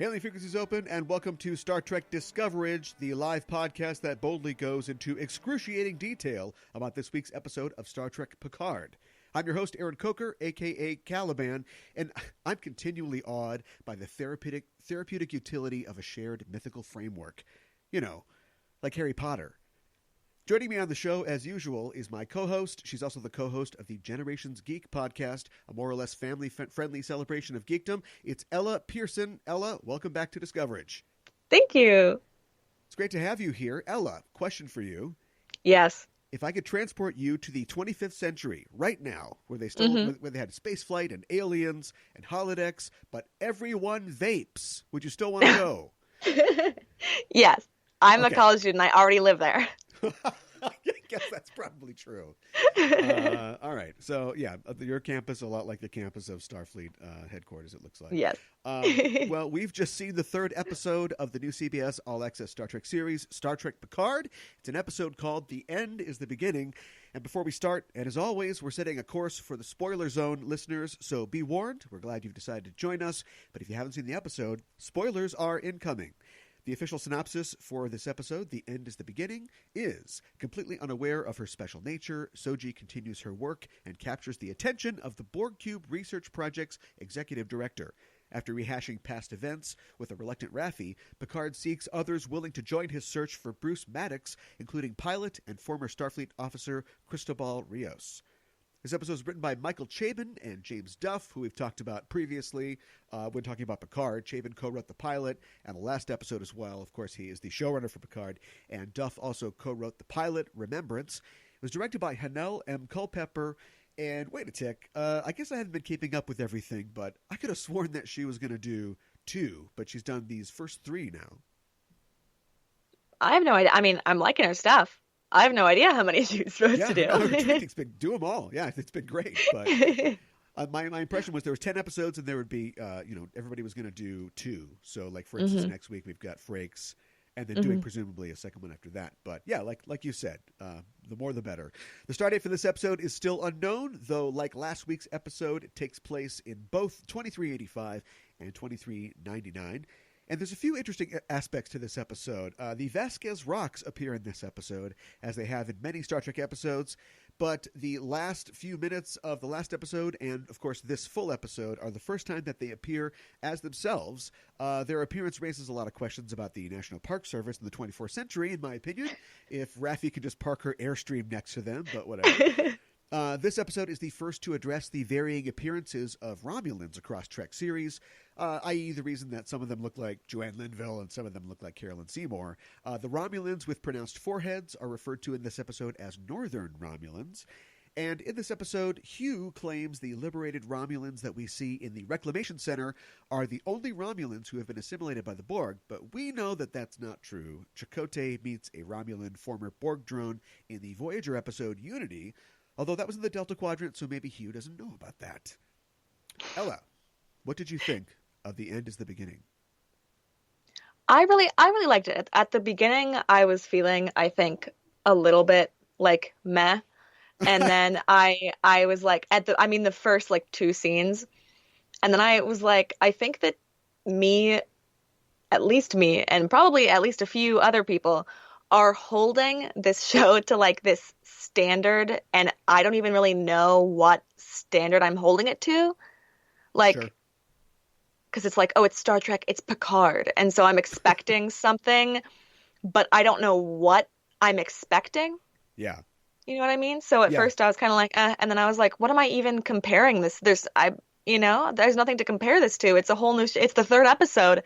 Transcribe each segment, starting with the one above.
Hailing frequencies open, and welcome to Star Trek Discoverage, the live podcast that boldly goes into excruciating detail about this week's episode of Star Trek Picard. I'm your host, Aaron Coker, a.k.a. Caliban, and I'm continually awed by the therapeutic utility of a shared mythical framework. You know, like Harry Potter. Joining me on the show, as usual, is my co-host. She's also the co-host of the Generations Geek podcast, a more or less family-friendly celebration of geekdom. It's Ella Pearson. Ella, welcome back to Discoverage. Thank you. It's great to have you here. Ella, question for you. Yes. If I could transport you to the 25th century right now, where they still where they had spaceflight and aliens and holodecks, but everyone vapes, would you still want to go? Yes. I'm a college student. I already live there. I guess that's probably true. All right. So, yeah, your campus a lot like the campus of Starfleet headquarters, it looks like. Yes. Well, we've just seen the third episode of the new CBS All-Access Star Trek series, Star Trek Picard. It's an episode called The End is the Beginning. And before we start, and as always, we're setting a course for the spoiler zone listeners, so be warned. We're glad you've decided to join us. But if you haven't seen the episode, spoilers are incoming. The official synopsis for this episode, The End is the Beginning, is completely unaware of her special nature, Soji continues her work and captures the attention of the Borg Cube Research Project's executive director. After rehashing past events with a reluctant Raffi, Picard seeks others willing to join his search for Bruce Maddox, including pilot and former Starfleet officer Cristobal Rios. This episode is written by Michael Chabon and James Duff, who we've talked about previously when talking about Picard. Chabon co-wrote the pilot and the last episode as well. Of course, he is the showrunner for Picard. And Duff also co-wrote the pilot, Remembrance. It was directed by Hanelle M. Culpepper. And wait a tick, I guess I haven't been keeping up with everything, but I could have sworn that she was going to do 2, but she's done these first 3 now. I have no idea. I mean, I'm liking her stuff. I have no idea how many she's supposed to do. Do them all. Yeah, it's been great. But my impression was there was 10 episodes, and there would be, everybody was going to do 2. So, like for instance, next week we've got Frakes, and then doing presumably a second one after that. But yeah, like you said, the more the better. The start date for this episode is still unknown, though. Like last week's episode, it takes place in both 2385 and 2399. And there's a few interesting aspects to this episode. The Vasquez rocks appear in this episode, as they have in many Star Trek episodes. But the last few minutes of the last episode, and of course this full episode, are the first time that they appear as themselves. Their appearance raises a lot of questions about the National Park Service in the 24th century, in my opinion. If Raffi could just park her Airstream next to them, but whatever. This episode is the first to address the varying appearances of Romulans across Trek series, i.e. the reason that some of them look like Joanne Linville and some of them look like Carolyn Seymour. The Romulans with pronounced foreheads are referred to in this episode as Northern Romulans. And in this episode, Hugh claims the liberated Romulans that we see in the Reclamation Center are the only Romulans who have been assimilated by the Borg, but we know that that's not true. Chakotay meets a Romulan former Borg drone in the Voyager episode Unity, although that was in the Delta Quadrant, so maybe Hugh doesn't know about that. Ella, what did you think of The End is the Beginning? I really liked it. At the beginning, I was feeling, I think, a little bit like meh. And then I was like, the first like 2 scenes. And then I was like, I think that at least me, and probably at least a few other people are holding this show to like this standard, and I don't even really know what standard I'm holding it to. Like, because it's like, oh, it's Star Trek, it's Picard. And so I'm expecting something, but I don't know what I'm expecting. Yeah. You know what I mean? So at first I was kind of like, and then I was like, what am I even comparing this? There's nothing to compare this to. It's a whole new, it's the 3rd episode.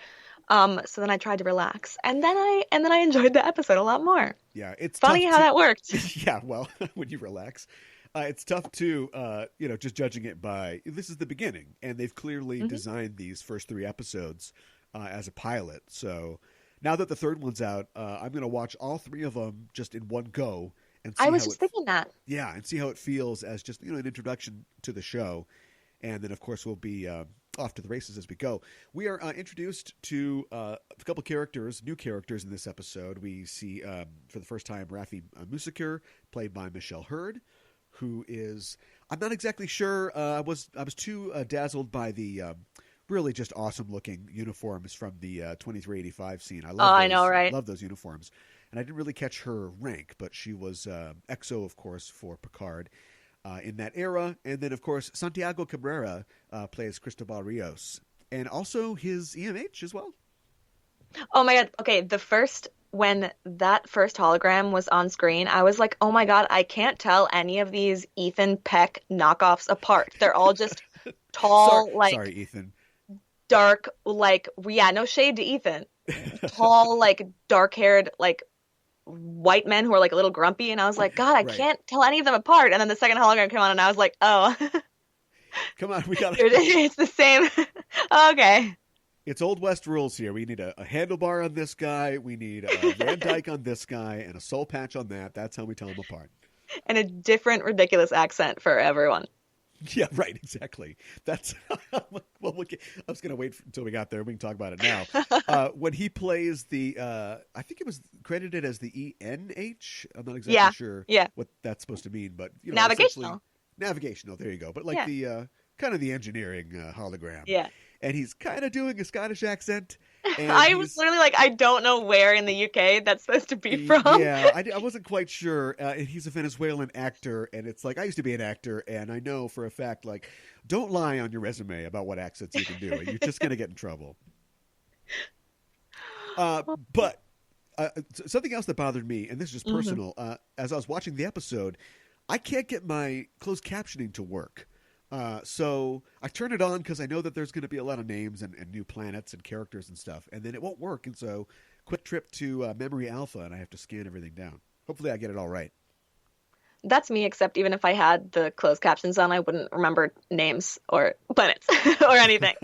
So then I tried to relax, and then I enjoyed the episode a lot more. Yeah, it's funny how that worked. Yeah, well, when you relax, it's tough to, just judging it by this is the beginning, and they've clearly designed these first 3 episodes as a pilot. So now that the 3rd one's out, I'm going to watch all 3 of them just in one go, and see I was just thinking that. Yeah, and see how it feels as just an introduction to the show, and then of course we'll be off to the races as we go. We are introduced to a couple characters, new characters in this episode. We see for the first time Raffi Musiker, played by Michelle Hurd, who is, I'm not exactly sure. I was too dazzled by the really just awesome looking uniforms from the 2385 scene. I Oh, love I those. know, right? Love those uniforms. And I didn't really catch her rank, but she was XO, of course, for Picard in that era. And then, of course, Santiago Cabrera plays Cristobal Rios, and also his EMH as well. Oh my God. Okay, when that first hologram was on screen, I was like, oh my God, I can't tell any of these Ethan Peck knockoffs apart. They're all just tall, Sorry, Ethan. dark, yeah, no shade to Ethan. Tall, dark-haired, white men who are like a little grumpy, and I was like, God, I Right. can't tell any of them apart. And then the second hologram came on, and I was like, oh, Come on, we got it's the same. Okay. It's Old West rules here. We need a handlebar on this guy. We need a Van Dyke on this guy and a soul patch on that. That's how we tell them apart. And a different ridiculous accent for everyone. Yeah, right, exactly. That's well. I was going to wait until we got there. We can talk about it now. When he plays I think it was credited as the ENH. I'm not exactly sure what that's supposed to mean, but Navigational. Navigational. There you go. But the kind of the engineering hologram. Yeah. And he's kind of doing a Scottish accent. And I was literally like, I don't know where in the UK that's supposed to be from. Yeah, I wasn't quite sure. And he's a Venezuelan actor, and it's like, I used to be an actor, and I know for a fact, don't lie on your resume about what accents you can do. You're just going to get in trouble. But something else that bothered me, and this is just personal, as I was watching the episode, I can't get my closed captioning to work. So I turn it on because I know that there's going to be a lot of names and new planets and characters and stuff, and then it won't work. And so quick trip to Memory Alpha, and I have to scan everything down. Hopefully I get it all right. That's me, except even if I had the closed captions on, I wouldn't remember names or planets or anything.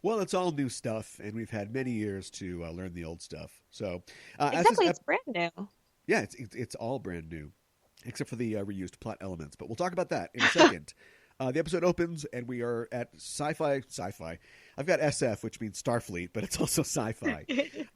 Well, it's all new stuff, and we've had many years to learn the old stuff. So exactly, it's brand new. Yeah, it's all brand new, except for the reused plot elements. But we'll talk about that in a second. The episode opens, and we are at sci-fi. I've got SF, which means Starfleet, but it's also sci-fi.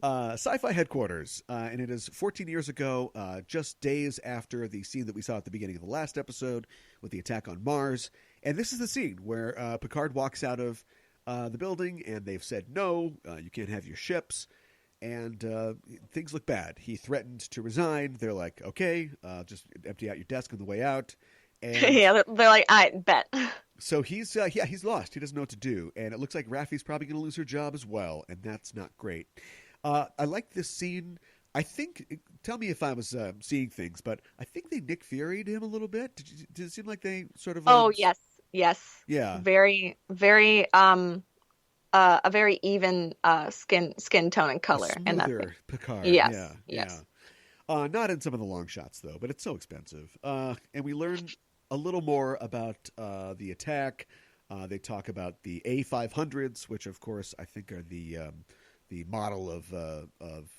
Sci-fi headquarters, and it is 14 years ago, just days after the scene that we saw at the beginning of the last episode with the attack on Mars. And this is the scene where Picard walks out of the building, and they've said, no, you can't have your ships. And things look bad. He threatened to resign. They're like, okay, just empty out your desk on the way out. And yeah, they're like, I bet. So he's lost. He doesn't know what to do, and it looks like Raffi's probably going to lose her job as well, and that's not great. I like this scene. I think. Tell me if I was seeing things, but I think they Nick Fury'd him a little bit. Did it seem like they sort of? Oh yes. Yeah. Very, very. A very even skin tone and color, and that's Picard. Yes. Yeah. Not in some of the long shots though, but it's so expensive. And we learn a little more about the attack. They talk about the A500s, which of course I think are the model of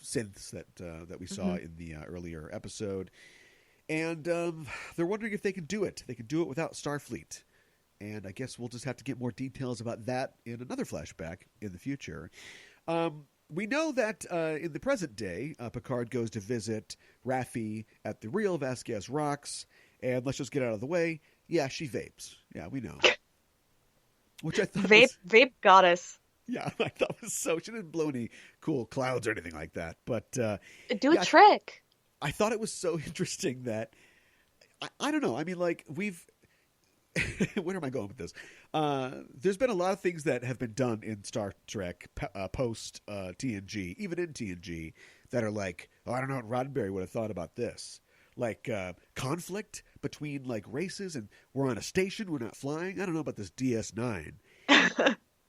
synths that we saw in the earlier episode. And they're wondering if they can do it. They can do it without Starfleet. And I guess we'll just have to get more details about that in another flashback in the future. We know that in the present day, Picard goes to visit Raffi at the real Vasquez Rocks. And let's just get out of the way. Yeah, she vapes. Yeah, we know. Which I thought vape goddess. Yeah, I thought was so. She didn't blow any cool clouds or anything like that. But do a trick. I thought it was so interesting that I don't know. I mean, we've. Where am I going with this? There's been a lot of things that have been done in Star Trek post TNG, even in TNG, that are like, oh, I don't know what Roddenberry would have thought about this. Like conflict between races, and we're on a station, we're not flying. I don't know about this DS9.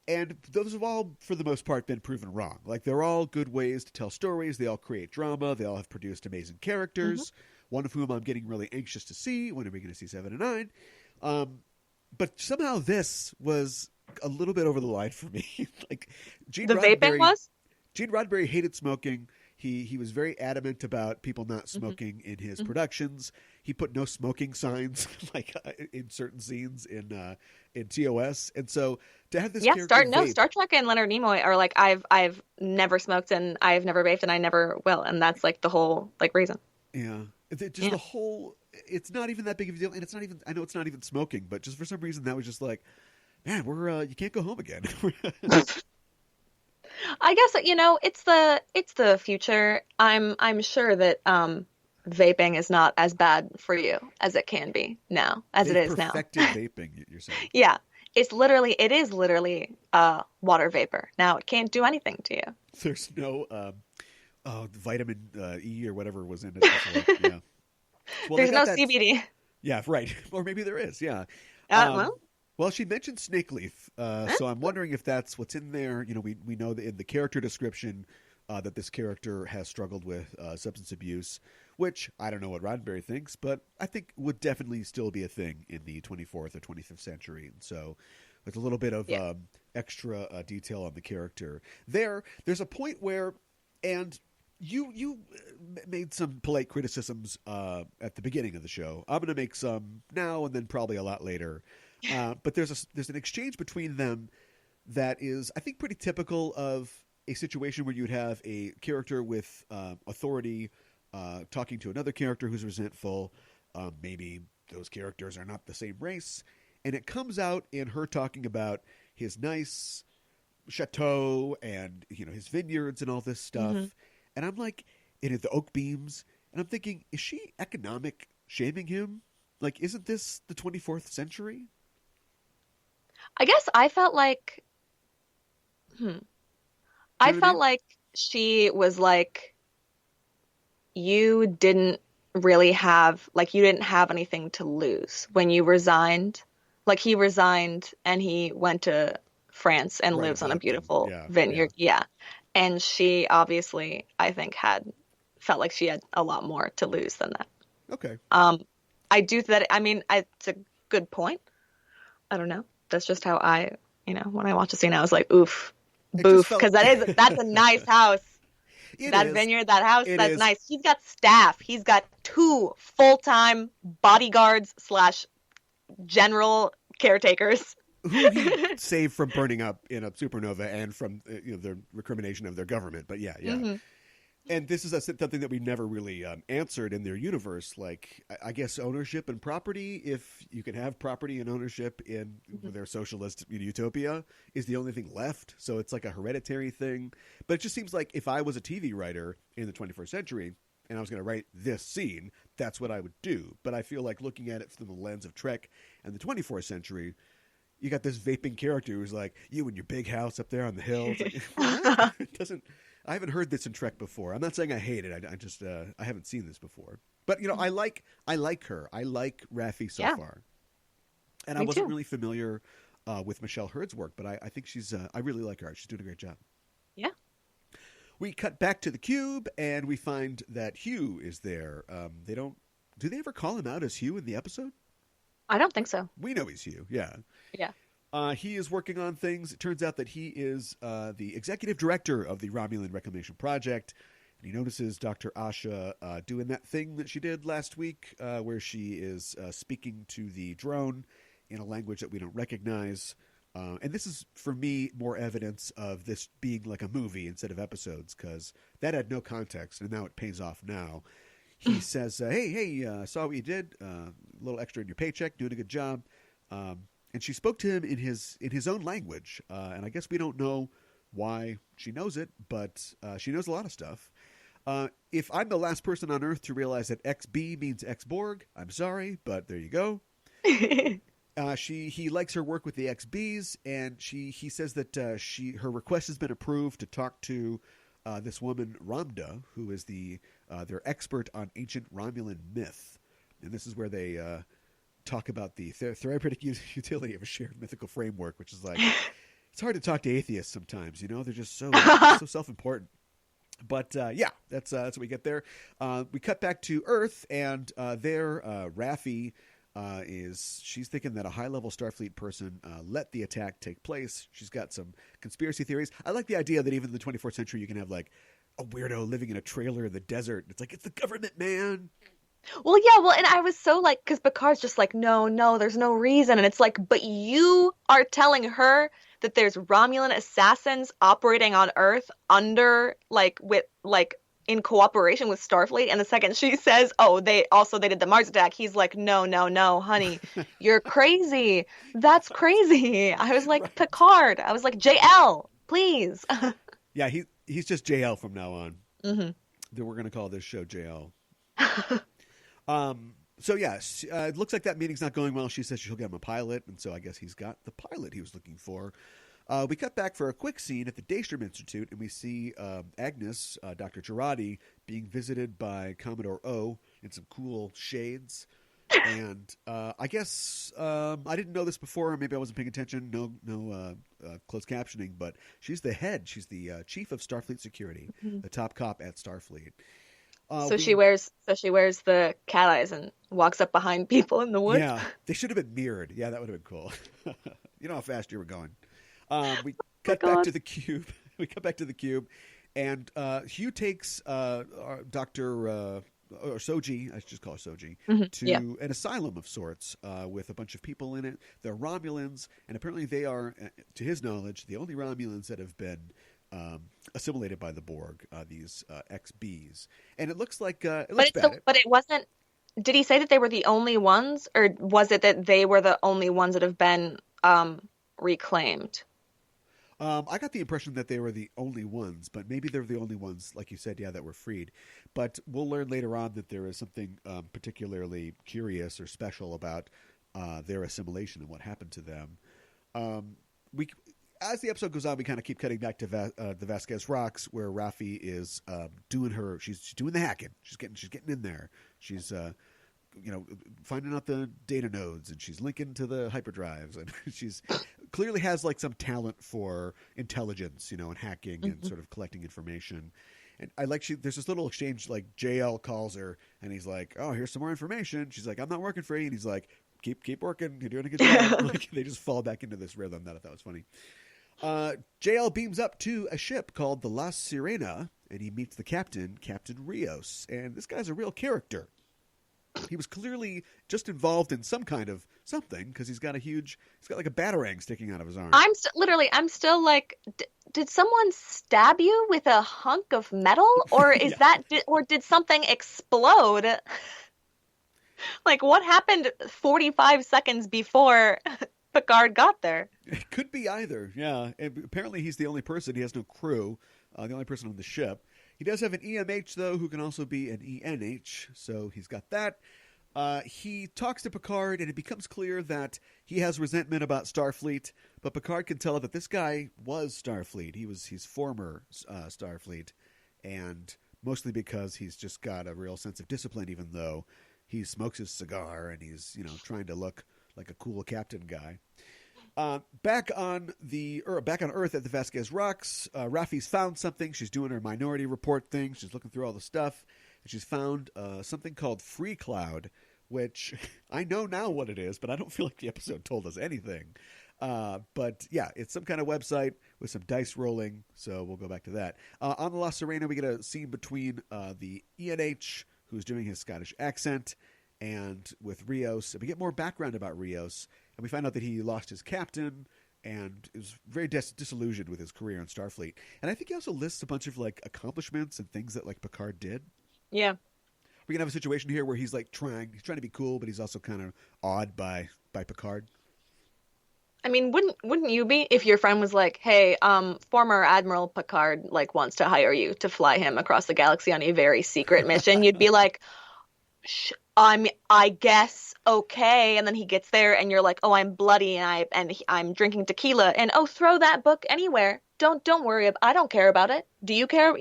And those have all, for the most part, been proven wrong. They're all good ways to tell stories. They all create drama. They all have produced amazing characters, one of whom I'm getting really anxious to see. When are we going to see 7 and 9? But somehow this was a little bit over the line for me. Gene Roddenberry hated smoking. He was very adamant about people not smoking in his productions. He put no smoking signs in certain scenes in TOS, and so to have this Star Trek and Leonard Nimoy are like, I've never smoked and I've never vaped and I never will, and that's the whole reason. Yeah, the whole. It's not even that big of a deal, and it's not even. I know it's not even smoking, but just for some reason that was just man, we're you can't go home again. I guess it's the future. I'm sure that vaping is not as bad for you as it can be now, as it They've is now. perfected vaping. You're saying Yeah. It is literally water vapor. Now it can't do anything to there's no vitamin E or whatever was in it before. Yeah. you. Well, they There's got no that. CBD. Yeah, right. Or maybe there is. Yeah. Uh, Um, well, well, she mentioned snake leaf, eh, so I'm wondering if that's what's in there. You know, we know that in the character description that this character has struggled with substance abuse, which I don't know what Roddenberry thinks, but I think would definitely still be a thing in the 24th or 25th century. And so, with a little bit of yeah. extra detail on the character, there's a point where, and you made some polite criticisms at the beginning of the show. I'm going to make some now and then probably a lot later. But there's an exchange between them that is, I think, pretty typical of a situation where you'd have a character with authority talking to another character who's resentful. Maybe those characters are not the same race, and it comes out in her talking about his nice chateau and his vineyards and all this stuff. hmm And I'm like, and the oak beams, and I'm thinking, is she economic shaming him? Like, isn't this the 24th century? I guess I felt like, hmm, Do I you know what I felt mean? like she was like, you didn't you didn't have anything to lose when you resigned. Like he resigned and he went to France and Right, lives on a Hampton. beautiful Yeah, yeah. vineyard. Yeah. And she obviously, I think, had felt like she had a lot more to lose than that. Okay. Um, I do that. I mean, it's a good point. I don't know. That's just how when I watch a scene, I was like, oof, It just boof, felt. because that's a nice house. It That is. vineyard, that house, It that's is. nice. He's got staff. He's got two full-time bodyguards slash general caretakers. Who he saved from burning up in a supernova and from the recrimination of their government. But yeah, yeah. hmm And this is something that we never really answered in their universe. Like, I guess ownership and property, if you can have property and ownership in their socialist utopia, is the only thing left. So it's like a hereditary thing. But it just seems like if I was a TV writer in the 21st century and I was going to write this scene, that's what I would do. But I feel like looking at it through the lens of Trek and the 24th century, you got this vaping character who's like, you and your big house up there on the hill. It's like, what? It doesn't. I haven't heard this in Trek before. I'm not saying I hate it. I just I haven't seen this before. But I like her. I like Raffi so Yeah, far, and I me wasn't too. really familiar with Michelle Hurd's work, but I think she's I really like her. She's doing a great job. Yeah. We cut back to the cube, and we find that Hugh is there. They don't. Do they ever call him out as Hugh in the episode? I don't think so. We know he's Hugh. Yeah. Yeah. He is working on things. It turns out that he is the executive director of the Romulan Reclamation Project. And he notices Dr. Asha doing that thing that she did last week where she is speaking to the drone in a language that we don't recognize. And this is, for me, more evidence of this being like a movie instead of episodes, because that had no context, and now it pays off now. He says, hey, saw what you did. A little extra in your paycheck, doing a good job. And she spoke to him in his own language. And I guess we don't know why she knows it, but she knows a lot of stuff. If I'm the last person on Earth to realize that XB means X-Borg, I'm sorry, but there you go. He likes her work with the XBs, and he says that her request has been approved to talk to this woman Ramda, who is their expert on ancient Romulan myth, and this is where they talk about the therapeutic utility of a shared mythical framework, which is like it's hard to talk to atheists sometimes. They're just so self-important. But yeah, that's what we get there. We cut back to Earth, and there Raffi she's thinking that a high-level Starfleet person let the attack take place. She's got some conspiracy theories. I like the idea that even in the 24th century, you can have like a weirdo living in a trailer in the desert. It's like, it's the government, man. Well, yeah, well, and I was so like, because Picard's just like, no, there's no reason. And it's like, but you are telling her that there's Romulan assassins operating on Earth under, like, with, like, in cooperation with Starfleet. And the second she says, "Oh, they did the Mars attack," he's like, "No, no, no, honey, you're crazy. That's crazy." I was like, Right. Picard. I was like, JL, please. Yeah, he's just JL from now on. Hmm. Then we're going to call this show JL. So yes, it looks like that meeting's not going well. She says she'll get him a pilot, and so I guess he's got the pilot he was looking for. We cut back for a quick scene at the Daystrom Institute, and we see Agnes, Dr. Girardi, being visited by Commodore O in some cool shades. And I guess I didn't know this before. Maybe I wasn't paying attention. No closed captioning, but she's the head. She's the chief of Starfleet Security, the top cop at Starfleet. She wears the cat eyes and walks up behind people in the woods. Yeah, they should have been mirrored. Yeah, that would have been cool. You know how fast you were going. We cut back to the cube. We cut back to the cube, and Hugh takes Dr. Or Soji, I should just call her Soji, to an asylum of sorts with a bunch of people in it. They're Romulans, and apparently they are, to his knowledge, the only Romulans that have been assimilated by the Borg, these XBs. And it looks like it looks bad. But it wasn't. Did he say that they were the only ones, or was it that they were the only ones that have been reclaimed? I got the impression that they were the only ones, but maybe they're the only ones, like you said, that were freed. But we'll learn later on that there is something particularly curious or special about their assimilation and what happened to them. As the episode goes on, we kind of keep cutting back to the Vasquez Rocks, where Raffi is she's doing the hacking. She's getting in there. She's finding out the data nodes, and she's linking to the hyperdrives, and she's clearly has like some talent for intelligence, and hacking and sort of collecting information. And I like there's this little exchange, like JL calls her and he's like, "Oh, here's some more information." She's like, "I'm not working for you," and he's like, "Keep working. You're doing a good job." Like, they just fall back into this rhythm that I thought was funny. JL beams up to a ship called the La Sirena, and he meets the captain, Captain Rios, and this guy's a real character. He was clearly just involved in some kind of something, because he's got like a batarang sticking out of his arm. I'm still like, did someone stab you with a hunk of metal, or is or did something explode? Like, what happened 45 seconds before Picard got there? It could be either, yeah. And apparently he's the only person. He has no crew, the only person on the ship. He does have an EMH, though, who can also be an ENH, so he's got that. He talks to Picard, and it becomes clear that he has resentment about Starfleet, but Picard can tell that this guy was Starfleet. He's former Starfleet, and mostly because he's just got a real sense of discipline, even though he smokes his cigar and he's trying to look like a cool captain guy. Back on Earth at the Vasquez Rocks, Raffi's found something. She's doing her minority report thing. She's looking through all the stuff, and she's found something called Free Cloud, which I know now what it is, but I don't feel like the episode told us anything. But yeah, it's some kind of website with some dice rolling, so we'll go back to that. On the La Sirena, we get a scene between the ENH, who's doing his Scottish accent, and with Rios. And we get more background about Rios, and we find out that he lost his captain and is very disillusioned with his career in Starfleet. And I think he also lists a bunch of like accomplishments and things that like Picard did. Yeah. We're gonna have a situation here where he's like trying to be cool, but he's also kind of awed by Picard. I mean, wouldn't you be if your friend was like, "Hey, former Admiral Picard like wants to hire you to fly him across the galaxy on a very secret mission?" You'd be like, I guess okay. And then he gets there, and you're like, "Oh, I'm bloody, and I'm drinking tequila, and oh, throw that book anywhere. Don't worry. I don't care about it. Do you care?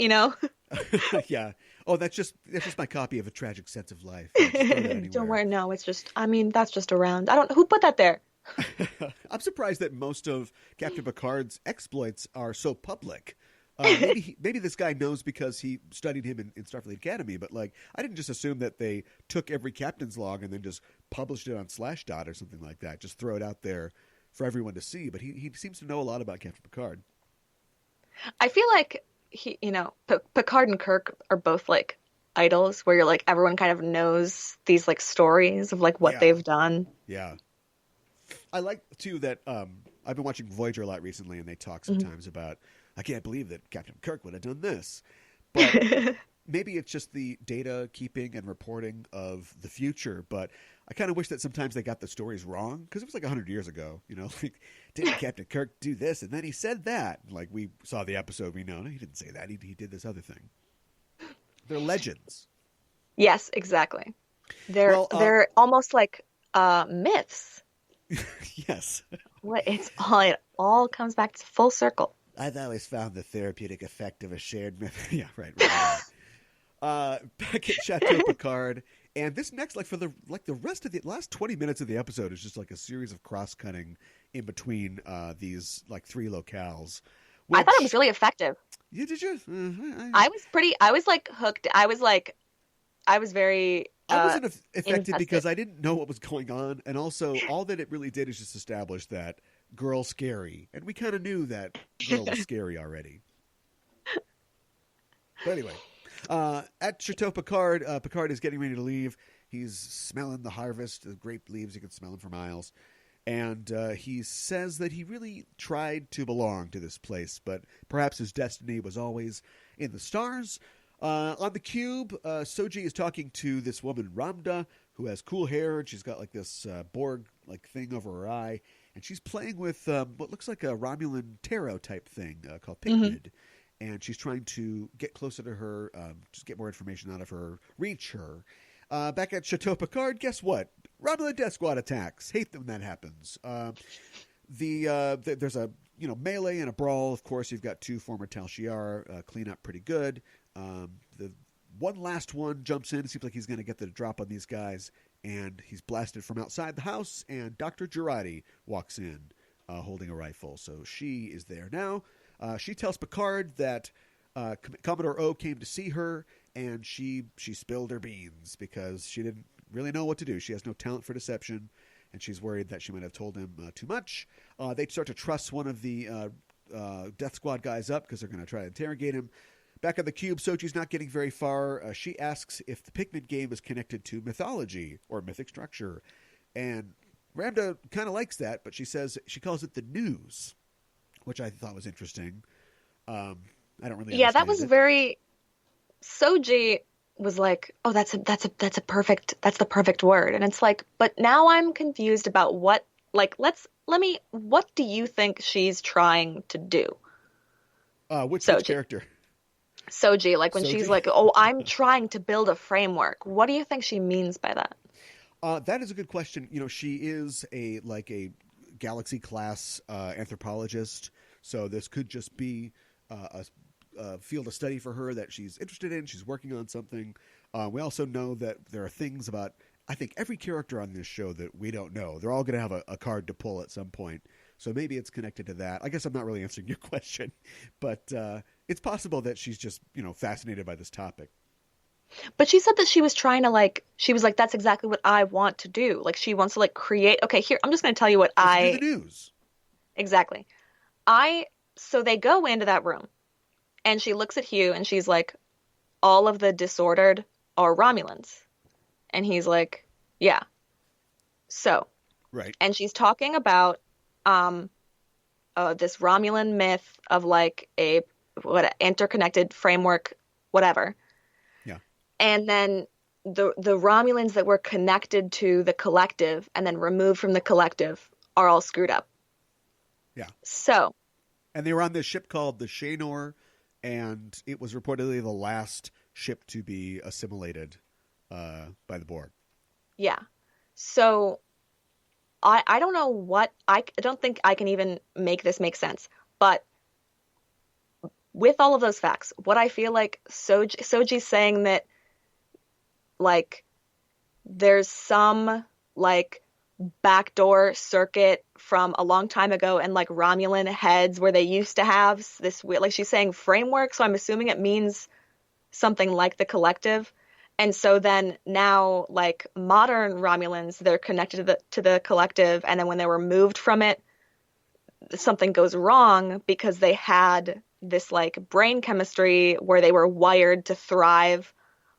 Yeah. Oh, that's just my copy of A Tragic Sense of Life. Don't worry. No, it's just. I mean, that's just around. Who put that there? I'm surprised that most of Captain Picard's exploits are so public. Maybe this guy knows because he studied him in Starfleet Academy, but like I didn't just assume that they took every captain's log and then just published it on Slashdot or something like that. Just throw it out there for everyone to see. But he seems to know a lot about Captain Picard. I feel like Picard and Kirk are both like idols, where you're like everyone kind of knows these like stories of like what they've done. Yeah. I like too that I've been watching Voyager a lot recently, and they talk sometimes about, I can't believe that Captain Kirk would have done this. But maybe it's just the data keeping and reporting of the future, but I kind of wish that sometimes they got the stories wrong, because it was like 100 years ago, like, didn't Captain Kirk do this? And then he said that. Like, we saw the episode, we know, no, he didn't say that. He did this other thing. They're legends. Yes, exactly. They're almost like myths. Yes. It all comes back to full circle. I've always found the therapeutic effect of a shared myth. Yeah, right. Back at Chateau Picard, and this next, for the rest of the last 20 minutes of the episode is just like a series of cross-cutting in between these three locales. I thought it was really effective. Yeah, did you? I was hooked. I was very I wasn't affected invested. because I didn't know what was going on, and also all that it really did is just establish that girl scary, and we kind of knew that girl was scary already. But anyway, at Chateau Picard, Picard is getting ready to leave. He's smelling the harvest, the grape leaves. You can smell them for miles. And he says that he really tried to belong to this place, but perhaps his destiny was always in the stars. On the cube, Soji is talking to this woman, Ramda, who has cool hair, and she's got this Borg thing over her eye, and she's playing with what looks like a Romulan tarot type thing called Picard. And she's trying to get closer to her, just get more information out of her, reach her. Back at Chateau Picard, guess what? Romulan Death Squad attacks. Hate when that happens. There's a melee and a brawl. Of course, you've got two former Tal Shiar clean up pretty good. The one last one jumps in. It seems like he's going to get the drop on these guys, and he's blasted from outside the house. And Dr. Jurati walks in, holding a rifle. So she is there now. She tells Picard that Commodore O came to see her, and she spilled her beans because she didn't really know what to do. She has no talent for deception, and she's worried that she might have told him too much. They start to truss one of the Death Squad guys up because they're going to try to interrogate him. Back at the cube, Soji's not getting very far. She asks if the Pikmin game is connected to mythology or mythic structure, and Ramda kind of likes that, but she calls it the news, which I thought was interesting. I don't really. Yeah, that was it. very. Soji was like, "Oh, that's the perfect word," and it's like, but now I'm confused about what. What do you think she's trying to do? Which character? Soji, when Soji? She's like, "Oh, I'm trying to build a framework." What do you think she means by that? That is a good question. She is a galaxy class anthropologist, so this could just be a field of study for her that she's interested in. She's working on something. We also know that there are things about, I think, every character on this show that we don't know. They're all going to have a card to pull at some point. So maybe it's connected to that. I guess I'm not really answering your question, but it's possible that she's just, fascinated by this topic. But she said that she was trying to she was like, that's exactly what I want to do. She wants to create. Okay, here, I'm just going to tell you what Let's do the news. Exactly. So they go into that room, and she looks at Hugh, and she's like, all of the disordered are Romulans. And he's like, yeah. So. Right. And she's talking about this Romulan myth of interconnected framework, whatever. Yeah. And then the Romulans that were connected to the collective and then removed from the collective are all screwed up. Yeah. So. And they were on this ship called the Shaynor, and it was reportedly the last ship to be assimilated by the Borg. Yeah. So I don't know what I don't think I can even make this make sense. But with all of those facts, what I feel like Soji's saying that there's some backdoor circuit from a long time ago and Romulan heads where they used to have this weird, she's saying framework, so I'm assuming it means something like the collective. And so then now modern Romulans, they're connected to the collective, and then when they were moved from it, something goes wrong because they had this brain chemistry where they were wired to thrive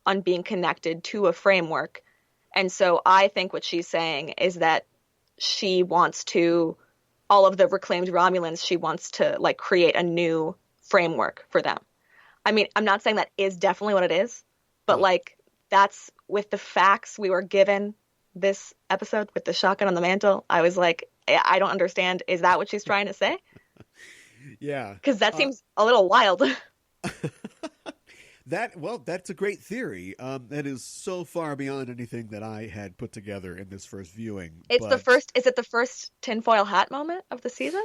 on being connected to a framework. And so I think what she's saying is that she wants to, all of the reclaimed Romulans, she wants to create a new framework for them. I mean, I'm not saying that is definitely what it is, but Huh. like that's with the facts we were given this episode with the shotgun on the mantle. I was like, I don't understand. Is that what she's trying to say? Yeah. Because that Uh, seems a little wild. that's a great theory. That is so far beyond anything that I had put together in this first viewing, but Is it the first tinfoil hat moment of the season?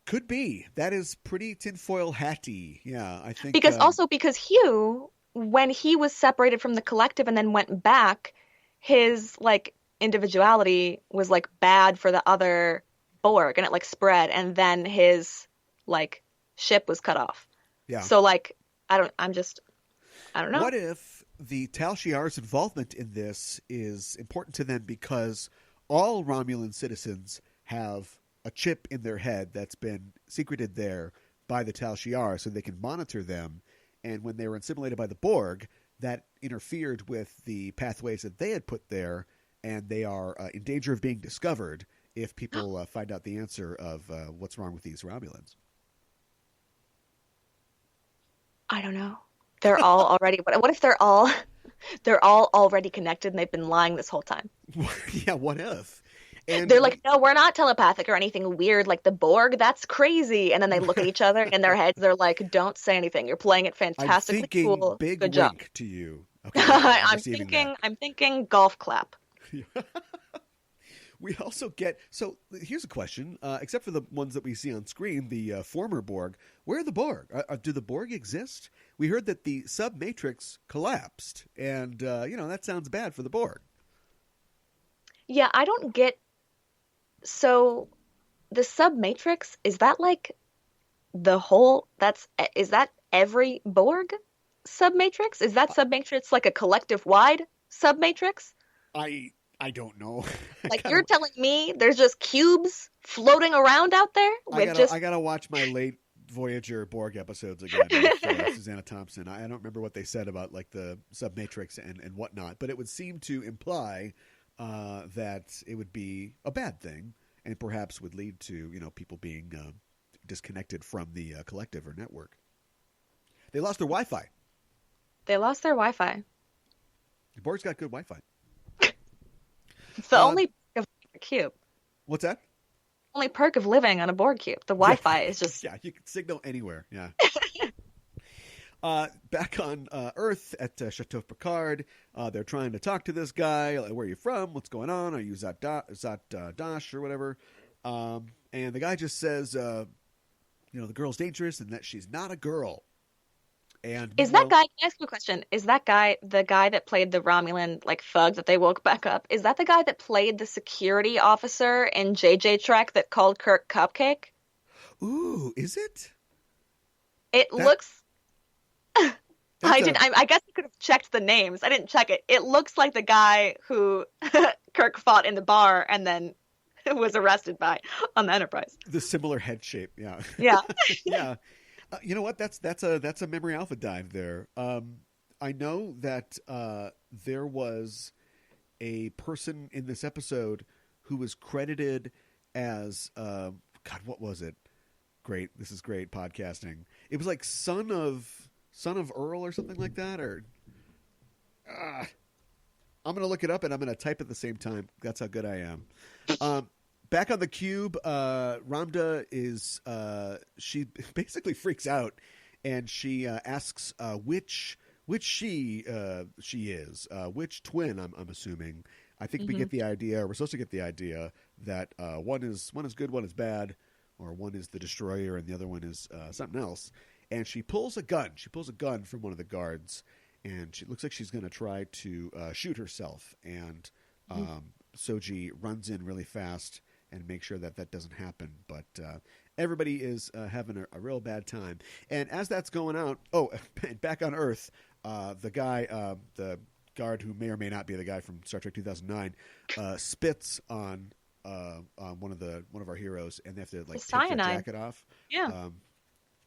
could be. That is pretty tinfoil hatty. Yeah, I think. Because Hugh, when he was separated from the collective and then went back, his like individuality was like bad for the other Borg and it like spread and then his like ship was cut off. Yeah. So like I don't know. What if the Tal Shiar's involvement in this is important to them because all Romulan citizens have a chip in their head that's been secreted there by the Tal Shiar so they can monitor them. And when they were assimilated by the Borg, that interfered with the pathways that they had put there, and they are in danger of being discovered if people find out the answer of what's wrong with these Romulans. I don't know. They're all already what if they're all already connected and they've been lying this whole time? Yeah, what if? And They're like, no, we're not telepathic or anything weird like the Borg. That's crazy. And then they look at each other in their heads. They're like, don't say anything. You're playing it I'm fantastically thinking cool. big Good job. wink to you. Okay, I'm I'm receiving I'm thinking golf clap. that. We also get so. Here's a question: except for the ones that we see on screen, the former Borg, where are the Borg? Do the Borg exist? We heard that the sub matrix collapsed, and that sounds bad for the Borg. Yeah, I don't get. So the sub matrix, is that like the whole? Is that every Borg sub matrix? Is that sub matrix like a collective wide sub matrix? I don't know. Like you're telling me there's just cubes floating around out there with just I gotta watch my late Voyager Borg episodes again with Susanna Thompson. I don't remember what they said about like the submatrix and whatnot, but it would seem to imply that it would be a bad thing and perhaps would lead to people being disconnected from the collective or network. They lost their Wi-Fi. they lost their Wi-Fi. The Borg's got good Wi-Fi. It's the only perk of a cube. What's that? Only perk of living on a Borg cube. The Wi-Fi is just Yeah, you can signal anywhere. Yeah. Back on Earth at Chateau Picard, they're trying to talk to this guy. Like, where are you from? What's going on? Are you Dash or whatever? And the guy just says, the girl's dangerous and that she's not a girl. And Is that guy, can I ask you a question? Is that guy the guy that played the Romulan like thug that they woke back up? Is that the guy that played the security officer in JJ Trek that called Kirk Cupcake? Ooh, is it? It That- looks That's I guess you could have checked the names. I didn't check it. It looks like the guy who Kirk fought in the bar and then was arrested by on the Enterprise. the similar head shape. Yeah. Yeah. Yeah. You know what? That's a memory alpha dive there. I know that there was a person in this episode who was credited as God, what was it? Great, this is great podcasting. It was like son of Earl or something like that. Or I'm gonna look it up and I'm gonna type at the same time. That's how good I am. Back on the cube, Ramda is she basically freaks out and she asks which she is, which twin. I'm assuming. I think we get the idea. We're supposed to get the idea that one is good, one is bad, or one is the destroyer and the other one is something else. And she pulls a gun. She pulls a gun from one of the guards, and she looks like she's going to try to shoot herself. And Soji runs in really fast and make sure that doesn't happen. But everybody is having a real bad time. And as that's going out, back on Earth, the guy, the guard who may or may not be the guy from Star Trek 2009, spits on one of our heroes, and they have to like take their jacket off. Yeah.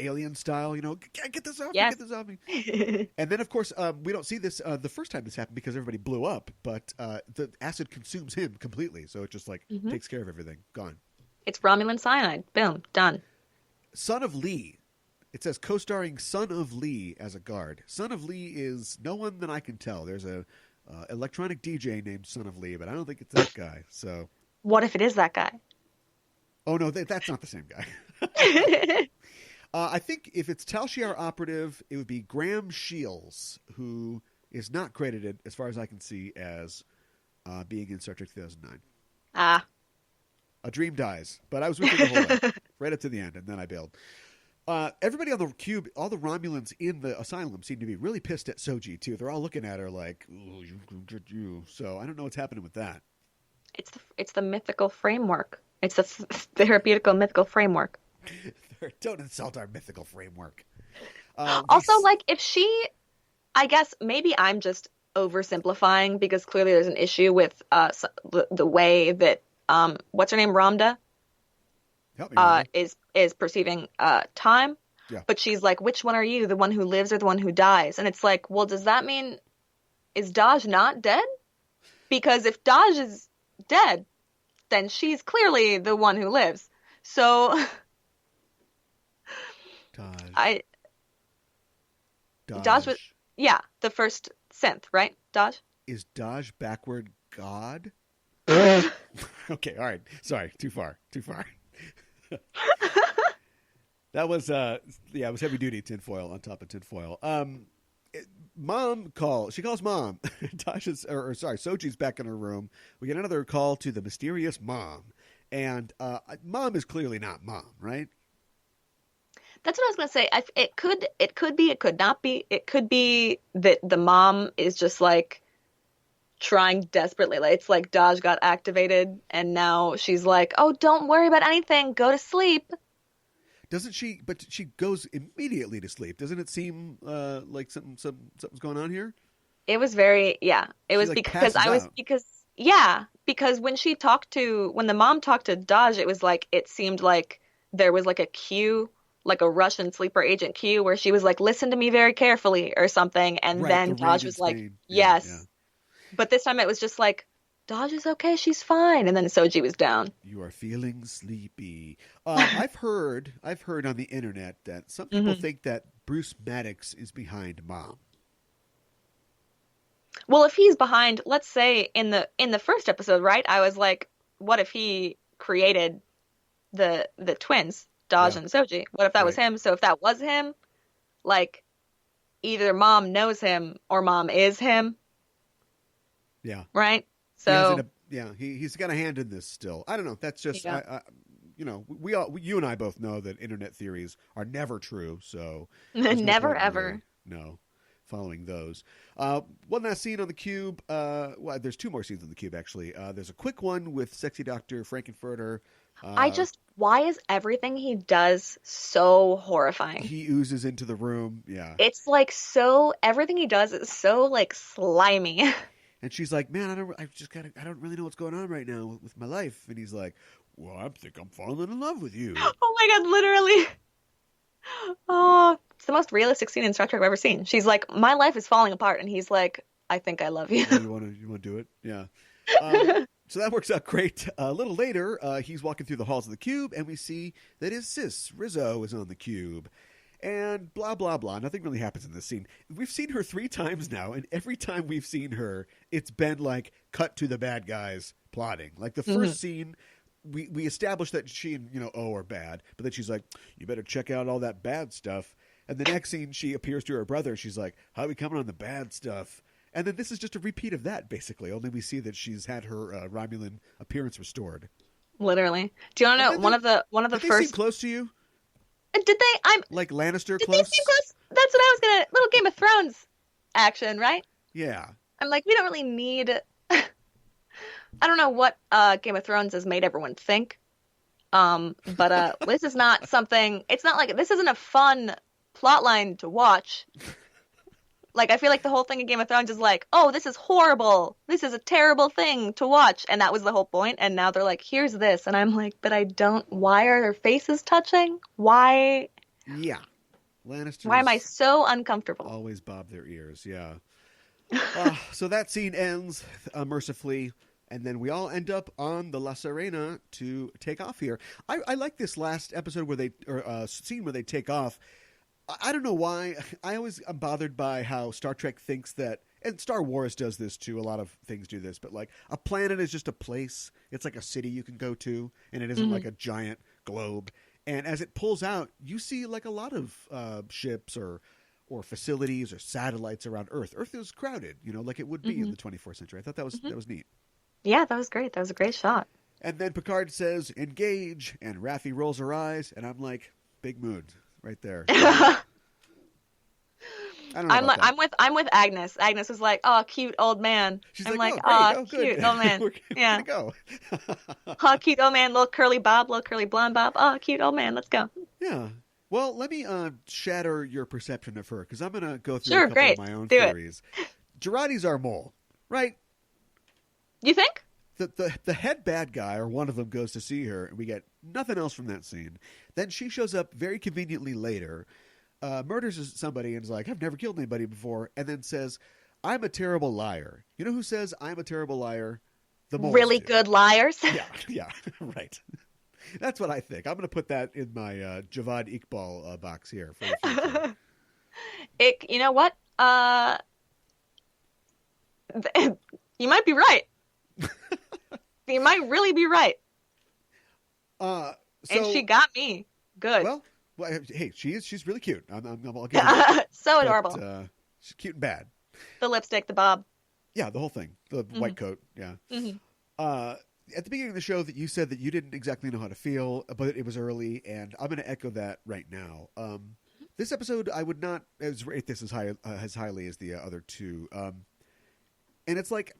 Alien style, get this off Yes. me, get this off me. And then, of course, we don't see this the first time this happened because everybody blew up, but the acid consumes him completely, so it just takes care of everything. Gone. It's Romulan cyanide. Boom. Done. Son of Lee It says co-starring Son of Lee as a guard. Son of Lee is no one that I can tell. There's a electronic DJ named Son of Lee, but I don't think it's that guy. So, What if it is that guy? oh no, that's not the same guy. I think if it's Tal Shiar operative, it would be Graham Shields, who is not credited, as far as I can see, as being in Star Trek 2009. Ah. A dream dies, but I was with you the whole way, right up to the end, and then I bailed. Everybody on the cube, all the Romulans in the asylum seem to be really pissed at Soji, too. They're all looking at her like, "Ooh, you can get you." So I don't know what's happening with that. It's the mythical framework. It's the therapeutical mythical framework. Don't insult our mythical framework. Also, like, if she, I guess maybe I'm just oversimplifying because clearly there's an issue with the way that what's her name, Ramda, Help me, is perceiving time. Yeah. But she's like, which one are you, the one who lives or the one who dies? And it's like, well, does that mean is Daj not dead? Because if Daj is dead, then she's clearly the one who lives. So Daj. Daj was, yeah, the first synth, right? Daj? Is Daj backward God? Okay, all right. Sorry, too far. That was it was heavy duty tinfoil on top of tinfoil. Mom calls. She calls Mom. Soji's back in her room. We get another call to the mysterious Mom, and Mom is clearly not Mom, right? That's what I was gonna say. It could be, it could not be. It could be that the mom is just like trying desperately. Like, it's like Daj got activated, and now she's like, "Oh, don't worry about anything. Go to sleep." Doesn't she? But she goes immediately to sleep. Doesn't it seem like something's going on here? It was very, yeah. It was like, because because when the mom talked to Daj, it was like it seemed like there was like a cue, like a Russian sleeper agent cue, where she was like, "Listen to me very carefully" or something, and then Daj was like, "Yes." Yeah. But this time it was just like, Daj is okay, she's fine. And then Soji was down. You are feeling sleepy. I've heard on the internet that some people think that Bruce Maddox is behind Mom. Well, if he's behind, let's say in the first episode, right? I was like, what if he created the twins, Daj and Soji? What if that was him? So if that was him, like either Mom knows him or Mom is him. Yeah. Right? So he's got a hand in this still. I don't know. That's just you and I both know that internet theories are never true. So never ever. No, following those. One last scene on the cube. Well, there's two more scenes on the cube actually. There's a quick one with sexy Dr. Frankenfurter. Why is everything he does so horrifying? He oozes into the room. Yeah. It's like everything he does is so like slimy. And she's like, "Man, I don't really know what's going on right now with my life." And he's like, "Well, I think I'm falling in love with you." Oh my God, literally. Oh, it's the most realistic scene in Star Trek I've ever seen. She's like, "My life is falling apart," and he's like, "I think I love you." Oh, you want to do it? Yeah. So that works out great. A little later, he's walking through the halls of the cube, and we see that his sis Rizzo is on the cube. And blah, blah, blah. Nothing really happens in this scene. We've seen her 3 times now, and every time we've seen her, it's been like cut to the bad guys plotting. Like the first scene, we established that she and O are bad, but then she's like, "You better check out all that bad stuff." And the next scene, she appears to her brother. She's like, "How are we coming on the bad stuff?" And then this is just a repeat of that, basically. Only we see that she's had her Romulan appearance restored. Literally. Do you want to know one of the did first? They seem close to you? Did they? I'm like Lannister did close. They seem close? That's what I was gonna. Little Game of Thrones action, right? Yeah. I'm like, we don't really need. I don't know what Game of Thrones has made everyone think. But this is not something. It's not like this isn't a fun plot line to watch. Like, I feel like the whole thing in Game of Thrones is like, oh, this is horrible. This is a terrible thing to watch. And that was the whole point. And now they're like, here's this. And I'm like, but I don't. Why are their faces touching? Why? Yeah. Lannisters. Why am I so uncomfortable? Always bob their ears. Yeah. So that scene ends mercifully. And then we all end up on the La Serena to take off here. I like this last episode scene where they take off. I don't know why. I'm bothered by how Star Trek thinks that, and Star Wars does this too. A lot of things do this, but like a planet is just a place. It's like a city you can go to, and it isn't like a giant globe. And as it pulls out, you see like a lot of ships or facilities or satellites around Earth. Earth is crowded, like it would be in the 24th century. I thought that was neat. Yeah, that was great. That was a great shot. And then Picard says, "Engage," and Raffi rolls her eyes, and I'm like, big mood right there. I don't know I'm with Agnes. Agnes was like, "Oh, cute old man." She's I'm like, like, "Oh, cute old man." Yeah. Go. Oh, cute old man, little curly blonde bob. Oh, cute old man, let's go. Yeah. Well, let me shatter your perception of her, because I'm going to go through Sure, a couple great. of my own Do theories. Girardi's our mole, right? You think? The head bad guy, or one of them, goes to see her, and we get nothing else from that scene. Then she shows up very conveniently later, murders somebody, and is like, "I've never killed anybody before," and then says, "I'm a terrible liar." You know who says I'm a terrible liar? The moles Really do. good liars. Yeah, right. That's what I think. I'm going to put that in my Javad Iqbal box here for the future. You know what? You might be right. You might really be right. And she got me good. Well, hey, she's really cute. I'll give her that. So adorable. She's cute and bad. The lipstick, the bob. Yeah, the whole thing. The white coat. Yeah. At the beginning of the show, that you said that you didn't exactly know how to feel, but it was early, and I'm going to echo that right now. This episode, I would not rate this as highly as the other two. And it's like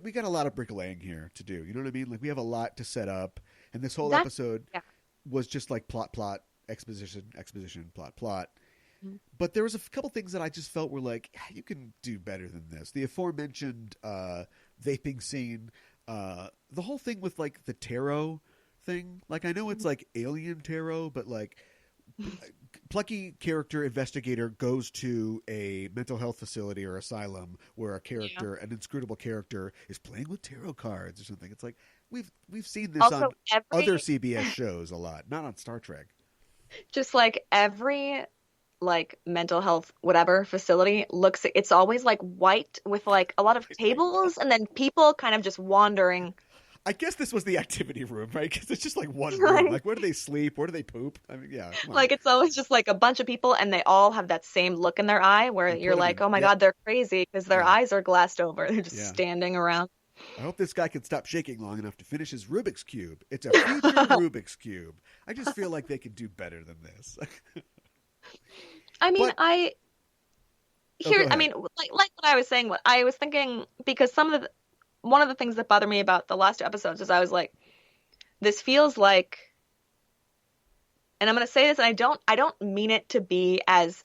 we got a lot of bricklaying here to do. You know what I mean? Like, we have a lot to set up, and this whole episode was just like plot, exposition, plot. But there was a couple things that I just felt were like, you can do better than this. The aforementioned vaping scene, the whole thing with like the tarot thing. Like, I know it's like alien tarot, but like plucky character investigator goes to a mental health facility or asylum where an inscrutable character, is playing with tarot cards or something. It's like we've seen this also, on other CBS shows a lot, not on Star Trek. Just like every like mental health whatever facility it's always like white with like a lot of tables and then people kind of just wandering. I guess this was the activity room, right? Because it's just like one room. Like, where do they sleep? Where do they poop? I mean, yeah. Like, it's always just like a bunch of people, and they all have that same look in their eye where you're like, oh my God, they're crazy because their eyes are glassed over. They're just standing around. I hope this guy can stop shaking long enough to finish his Rubik's Cube. It's a future Rubik's Cube. I just feel like they could do better than this. I mean, like what I was saying, what I was thinking, because one of the things that bothered me about the last two episodes is I was like, this feels like, and I'm going to say this, and I don't mean it to be as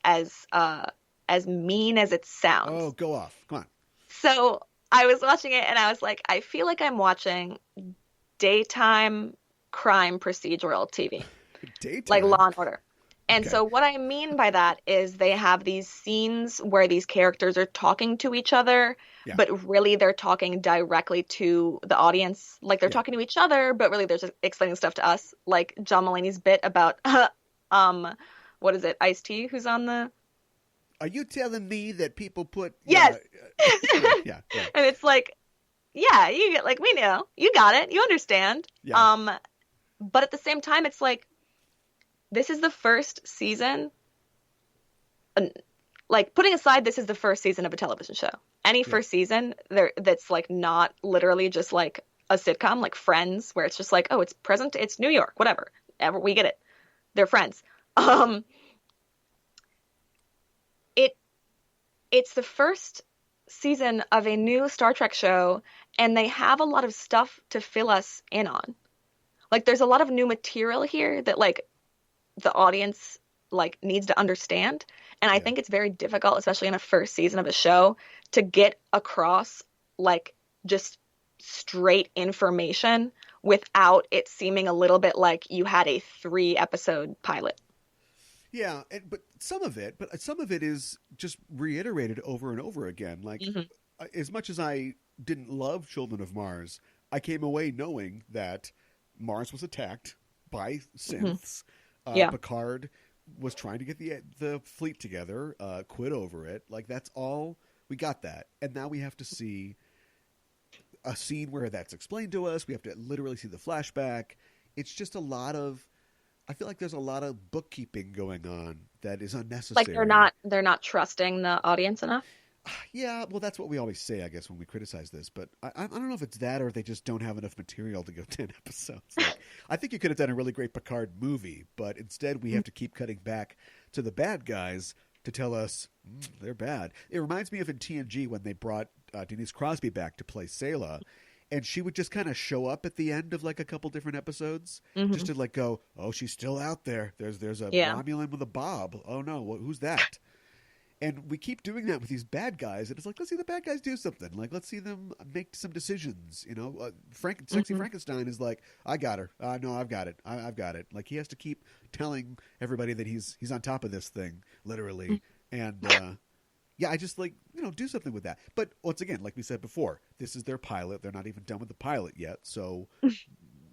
mean as it sounds. Oh, go off. Come on. So I was watching it and I was like, I feel like I'm watching daytime crime procedural TV. Daytime? Like Law and Order. And so what I mean by that is they have these scenes where these characters are talking to each other, but really they're talking directly to the audience. Like, they're talking to each other, but really they're just explaining stuff to us. Like John Mulaney's bit about, what is it, Ice-T, who's on the... Are you telling me that people put... Yes! Yeah. And it's like, yeah, you get, like, we know. You got it. You understand. Yeah. But at the same time, it's like, this is the first season, like, putting aside this is the first season of a television show. Any first season that's like not literally just like a sitcom, like Friends, where it's just like, oh, it's New York, whatever. We get it. They're friends. It's the first season of a new Star Trek show, and they have a lot of stuff to fill us in on. Like, there's a lot of new material here that like the audience like needs to understand, and I think it's very difficult, especially in a first season of a show, to get across like just straight information without it seeming a little bit like you had a 3-episode pilot. Yeah, but some of it is just reiterated over and over again. Like, as much as I didn't love Children of Mars, I came away knowing that Mars was attacked by synths. Picard was trying to get the fleet together, quit over it. Like, that's all. We got that. And now we have to see a scene where that's explained to us. We have to literally see the flashback. It's just a lot of, I feel like there's a lot of bookkeeping going on that is unnecessary. Like they're not trusting the audience enough. Yeah, well, that's what we always say, I guess, when we criticize this. But I don't know if it's that or they just don't have enough material to go 10 episodes. Like, I think you could have done a really great Picard movie, but instead we have to keep cutting back to the bad guys to tell us they're bad. It reminds me of in TNG when they brought Denise Crosby back to play Sayla, and she would just kind of show up at the end of like a couple different episodes just to like go, oh, she's still out there. There's a Romulan with a bob. Oh, no, who's that? And we keep doing that with these bad guys, and it's like, let's see the bad guys do something. Like, let's see them make some decisions. You know, Sexy Frankenstein is like, I got her. No, I've got it. I've got it. Like, he has to keep telling everybody that he's on top of this thing, literally. And yeah, I just like, do something with that. But once again, like we said before, this is their pilot. They're not even done with the pilot yet, so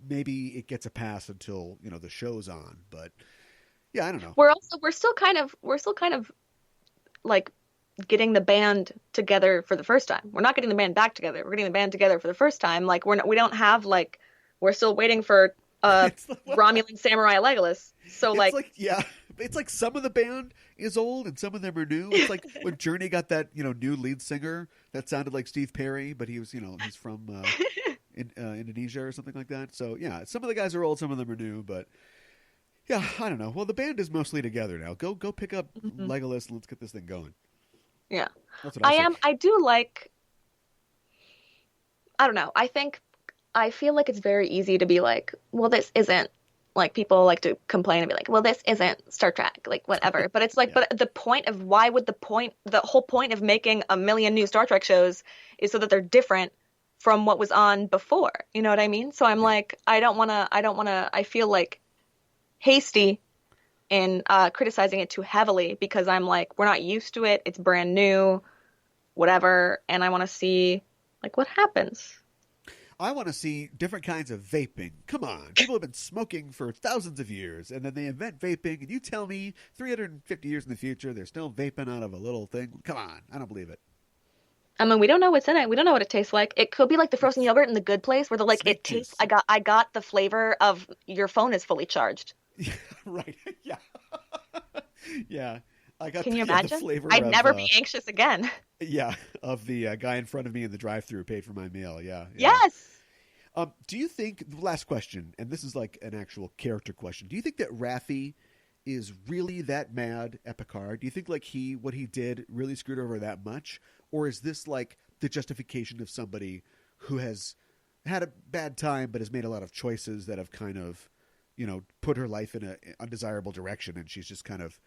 maybe it gets a pass until the show's on. But yeah, I don't know. We're still kind of like getting the band together for the first time. We're not getting the band back together. We're getting the band together for the first time. Like we don't have like, we're still waiting for Romulan Samurai Legolas. So it's like some of the band is old and some of them are new. It's like when Journey got that new lead singer that sounded like Steve Perry, but he was he's from Indonesia or something like that. So yeah, some of the guys are old, some of them are new, but. Yeah, I don't know. Well, the band is mostly together now. Go pick up Legolas and let's get this thing going. Yeah. That's what I say. I do like, I don't know. I feel like it's very easy to be like, well, this isn't, like, people like to complain and be like, well, this isn't Star Trek, like, whatever. But it's like, but the point of the whole point of making a million new Star Trek shows is so that they're different from what was on before. You know what I mean? So I'm like, I feel like hasty in criticizing it too heavily because I'm like, we're not used to it. It's brand new, whatever. And I want to see like what happens. I want to see different kinds of vaping. Come on. People have been smoking for thousands of years, and then they invent vaping, and you tell me 350 years in the future they're still vaping out of a little thing? Come on. I don't believe it. I mean, we don't know what's in it. We don't know what it tastes like. It could be like the frozen yogurt in The Good Place where they're like, it tastes, I got the flavor of your phone is fully charged. Yeah, right. Yeah. Yeah. Can you imagine? The flavor I'd never be anxious again. Yeah, of the guy in front of me in the drive-thru paid for my meal. Yeah. Yes. Do you think, last question, and this is like an actual character question, do you think that Raffi is really that mad at Picard? Do you think like what he did really screwed over that much? Or is this like the justification of somebody who has had a bad time but has made a lot of choices that have kind of put her life in an undesirable direction, and she's just kind of,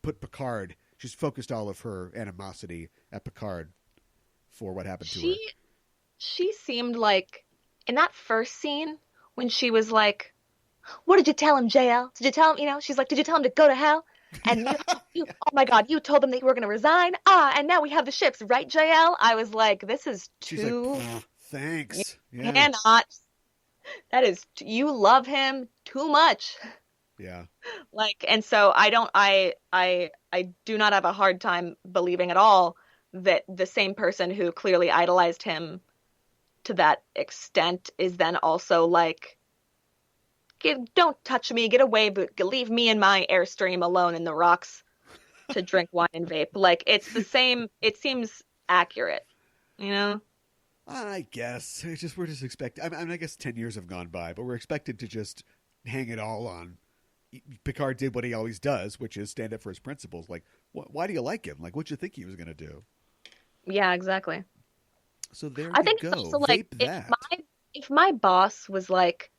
put Picard, she's focused all of her animosity at Picard for what happened to her. She seemed like, in that first scene, when she was like, what did you tell him, JL? Did you tell him, she's like, did you tell him to go to hell? And you oh my God, you told them that you were going to resign? And now we have the ships, right, JL? I was like, this is too... She's like, thanks. You cannot... That is, you love him too much. Yeah. Like, and so I do not have a hard time believing at all that the same person who clearly idolized him to that extent is then also like, don't touch me, get away, but leave me and my Airstream alone in the rocks to drink wine and vape. Like, it's the same, it seems accurate, I guess. We're just expecting... I mean, I guess 10 years have gone by, but we're expected to just hang it all on... Picard did what he always does, which is stand up for his principles. Like, why do you like him? Like, what'd you think he was going to do? Yeah, exactly. So there I you think go. It's also like, that. If my boss was like,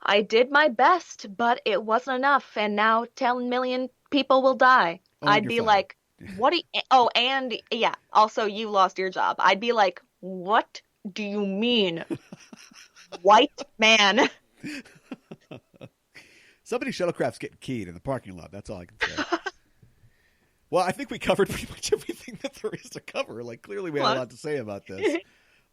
I did my best, but it wasn't enough, and now 10 million people will die. I'd be like, what do you... Oh, and yeah, also you lost your job. I'd be like, what do you mean, white man? Somebody's shuttlecraft's getting keyed in the parking lot. That's all I can say. Well, I think we covered pretty much everything that there is to cover. Like, clearly we had a lot to say about this.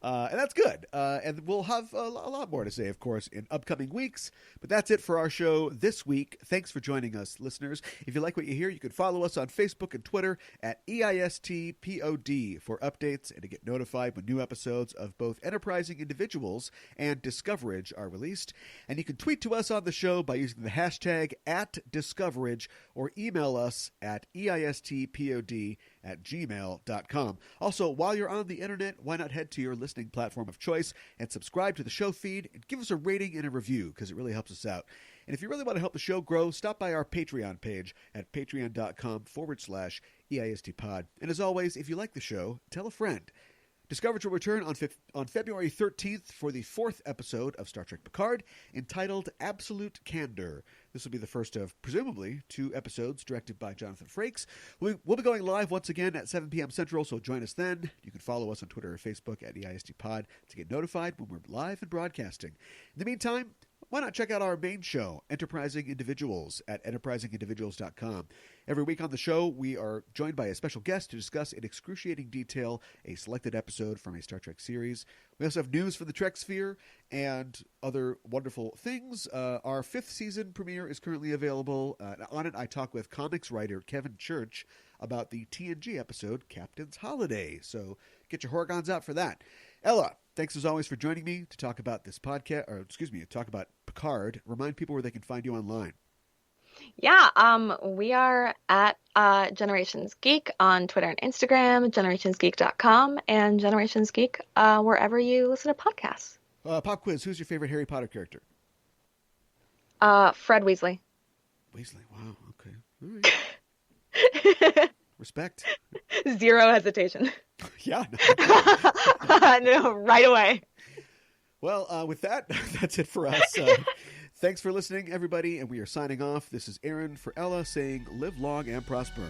And that's good. And we'll have a lot more to say, of course, in upcoming weeks. But that's it for our show this week. Thanks for joining us, listeners. If you like what you hear, you can follow us on Facebook and Twitter at EISTPOD for updates and to get notified when new episodes of both Enterprising Individuals and Discoverage are released. And you can tweet to us on the show by using the hashtag @Discoverage or email us at EISTPOD@gmail.com. Also, while you're on the internet, why not head to your listening platform of choice and subscribe to the show feed and give us a rating and a review because it really helps us out. And if you really want to help the show grow, stop by our Patreon page at patreon.com/EISTpod. And as always, if you like the show, tell a friend. Discoverage will return on February 13th for the 4th episode of Star Trek Picard, entitled Absolute Candor. This will be the first of, presumably, 2 episodes directed by Jonathan Frakes. We'll be going live once again at 7 p.m. Central, so join us then. You can follow us on Twitter or Facebook at EISTpod to get notified when we're live and broadcasting. In the meantime, why not check out our main show, Enterprising Individuals, at enterprisingindividuals.com. Every week on the show, we are joined by a special guest to discuss in excruciating detail a selected episode from a Star Trek series. We also have news from the Trek sphere and other wonderful things. Our 5th season premiere is currently available. On it, I talk with comics writer Kevin Church about the TNG episode, Captain's Holiday. So get your Horgons out for that. Ella, thanks as always for joining me to talk about this podcast, to talk about Picard. Remind people where they can find you online. Yeah, we are at Generations Geek on Twitter and Instagram, generationsgeek.com, and Generations Geek wherever you listen to podcasts. Pop quiz, who's your favorite Harry Potter character? Fred Weasley. Weasley, wow, okay. All right. Respect. Zero hesitation. Yeah. No, right away. Well, with that, that's it for us. Thanks for listening, everybody, and we are signing off. This is Aaron for Ella saying live long and prosper.